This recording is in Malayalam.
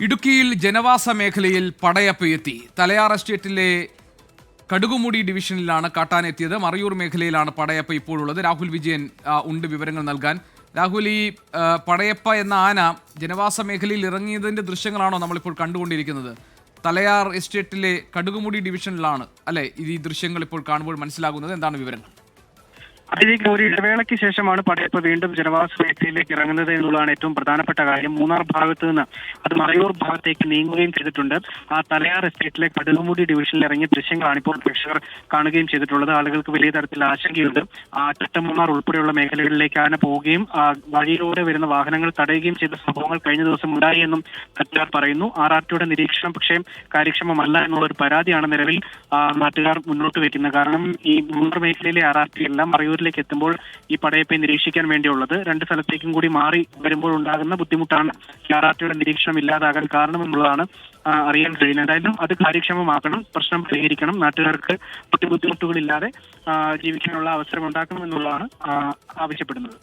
ഇടുക്കിയിൽ ജനവാസ മേഖലയിൽ പടയപ്പ് എത്തി. തലയാർ എസ്റ്റേറ്റിലെ കടുകുമുടി ഡിവിഷനിലാണ് കാട്ടാനെത്തിയത്. മറയൂർ മേഖലയിലാണ് പടയപ്പ ഇപ്പോഴുള്ളത്. രാഹുൽ വിജയൻ ഉണ്ട് വിവരങ്ങൾ നൽകാൻ. രാഹുൽ, ഈ പടയപ്പ എന്ന ആന ജനവാസ മേഖലയിൽ ഇറങ്ങിയതിന്റെ ദൃശ്യങ്ങളാണോ നമ്മളിപ്പോൾ കണ്ടുകൊണ്ടിരിക്കുന്നത്? തലയാർ എസ്റ്റേറ്റിലെ കടുകുമുടി ഡിവിഷനിലാണ് അല്ലെ ഈ ദൃശ്യങ്ങൾ ഇപ്പോൾ കാണുമ്പോൾ മനസ്സിലാകുന്നത്? എന്താണ് വിവരങ്ങൾ? അതിലേക്ക് ഒരു ഇടവേളയ്ക്ക് ശേഷമാണ് പടയപ്പ വീണ്ടും ജനവാസ മേഖലയിലേക്ക് ഇറങ്ങുന്നത് എന്നുള്ളതാണ് ഏറ്റവും പ്രധാനപ്പെട്ട കാര്യം. മൂന്നാർ ഭാഗത്ത് നിന്ന് അത് മറയൂർ ഭാഗത്തേക്ക് നീങ്ങുകയും ചെയ്തിട്ടുണ്ട്. ആ തലയാർ എസ്റ്റേറ്റിലെ കടുകുമുടി ഡിവിഷനിൽ ഇറങ്ങിയ ദൃശ്യങ്ങളാണ് ഇപ്പോൾ പ്രേക്ഷകർ കാണുകയും ചെയ്തിട്ടുള്ളത്. ആളുകൾക്ക് വലിയ തരത്തിൽ ആശങ്കയുണ്ട്. ചട്ടമൂന്നാർ ഉൾപ്പെടെയുള്ള മേഖലകളിലേക്ക് ആന പോവുകയും വഴിയിലൂടെ വരുന്ന വാഹനങ്ങൾ തടയുകയും ചെയ്ത സംഭവങ്ങൾ കഴിഞ്ഞ ദിവസം ഉണ്ടായി എന്നും നാട്ടുകാർ പറയുന്നു. RRTയുടെ നിരീക്ഷണം പക്ഷേ കാര്യക്ഷമമല്ല എന്നുള്ള ഒരു പരാതിയാണ് നിലവിൽ നാട്ടുകാർ മുന്നോട്ട് വെക്കുന്നത്. കാരണം ഈ മൂന്നാർ മേഖലയിലെ RRT എല്ലാം മറയൂർ ിലേക്ക് എത്തുമ്പോൾ ഈ പടയപ്പയെ നിരീക്ഷിക്കാൻ വേണ്ടിയുള്ളത്. രണ്ട് സ്ഥലത്തേക്കും കൂടി മാറി വരുമ്പോൾ ഉണ്ടാകുന്ന ബുദ്ധിമുട്ടാണ് RRTയുടെ നിരീക്ഷണം ഇല്ലാതാകാൻ കാരണമെന്നുള്ളതാണ് അറിയാൻ കഴിയുന്നത്. എന്തായാലും അത് കാര്യക്ഷമമാക്കണം, പ്രശ്നം പരിഹരിക്കണം, നാട്ടുകാർക്ക് ബുദ്ധിമുട്ടുകളില്ലാതെ ജീവിക്കാനുള്ള അവസരം ഉണ്ടാക്കണം എന്നുള്ളതാണ് ആവശ്യപ്പെടുന്നത്.